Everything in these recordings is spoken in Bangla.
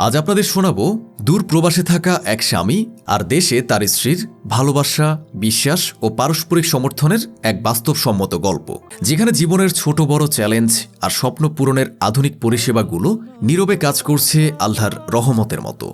আজ আপনাদের শোনাবো দূর প্রবাসে থাকা এক স্বামী আর দেশে তার স্ত্রীর ভালোবাসা, বিশ্বাস ও পারস্পরিক সমর্থনের এক বাস্তবসম্মত গল্প, যেখানে জীবনের ছোট বড় চ্যালেঞ্জ আর স্বপ্ন পূরণের আধুনিক পরিষেবাগুলো নীরবে কাজ করছে আল্লাহর রহমতের মতো।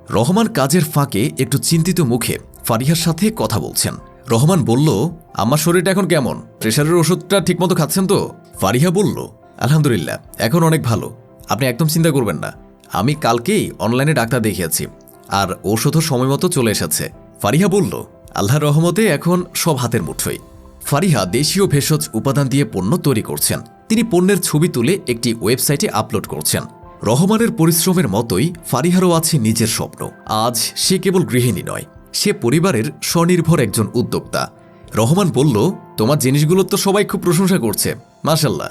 রহমান কাজের ফাঁকে একটু চিন্তিত মুখে ফারিহার সাথে কথা বলছেন। রহমান বলল, আমার শরীরটা এখন কেমন? প্রেশারের ওষুধটা ঠিকমতো খাচ্ছেন তো? ফারিহা বলল, আলহামদুলিল্লাহ, এখন অনেক ভালো। আপনি একদম চিন্তা করবেন না, আমি কালকেই অনলাইনে ডাক্তার দেখিয়েছি আর ঔষধও সময় মতো চলে এসেছে। ফারিহা বলল, আল্লাহর রহমতে এখন সব হাতের মুঠোয়। ফারিহা দেশীয় ভেষজ উপাদান দিয়ে পণ্য তৈরি করছেন। তিনি পণ্যের ছবি তুলে একটি ওয়েবসাইটে আপলোড করছেন। রহমানের পরিশ্রমের মতোই ফারিহারও আছে নিজের স্বপ্ন। আজ সে কেবল গৃহিণী নয়, সে পরিবারের স্বনির্ভর একজন উদ্যোক্তা। রহমান বলল, তোমার জিনিসগুলো তো সবাই খুব প্রশংসা করছে, মাশাআল্লাহ।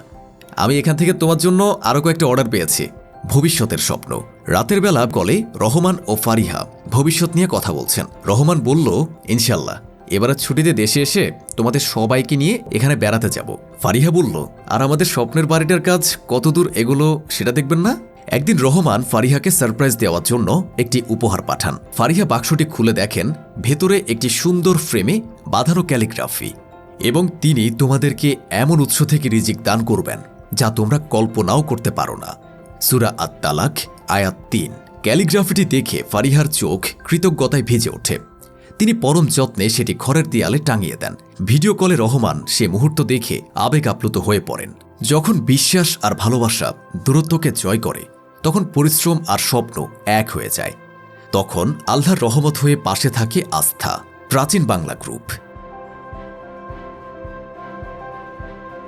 আমি এখান থেকে তোমার জন্য আরও কয়েকটা অর্ডার পেয়েছি। ভবিষ্যতের স্বপ্ন। রাতের বেলা কলে রহমান ও ফারিহা ভবিষ্যৎ নিয়ে কথা বলছেন। রহমান বলল, ইনশাল্লাহ এবারের ছুটিতে দেশে এসে তোমাদের সবাইকে নিয়ে এখানে বেড়াতে যাব। ফারিহা বলল, আর আমাদের স্বপ্নের বাড়িটার কাজ কতদূর এগুলো সেটা দেখবেন না? একদিন রহমান ফারিহাকে সারপ্রাইজ দেওয়ার জন্য একটি উপহার পাঠান। ফারিহা বাক্সটি খুলে দেখেন ভেতরে একটি সুন্দর ফ্রেমে বাঁধানো ক্যালিগ্রাফি, এবং তিনি তোমাদেরকে এমন উৎস থেকে রিজিক দান করবেন যা তোমরা কল্পনাও করতে পারো না। সূরা আত-তালাক আয়াত ৩। ক্যালিগ্রাফিটি দেখে ফারিহার চোখ কৃতজ্ঞতায় ভিজে ওঠে। তিনি পরম যত্নে সেটি ঘরের দেয়ালে টাঙিয়ে দেন। ভিডিও কলে রহমান সে মুহূর্ত দেখে আবেগ আপ্লুত হয়ে পড়েন। যখন বিশ্বাস আর ভালোবাসা দূরত্বকে জয় করে, তখন পরিশ্রম আর স্বপ্ন এক হয়ে যায়। তখন আল্লাহর রহমত হয়ে পাশে থাকে আস্থা। প্রাচীন বাংলা গ্রুপ।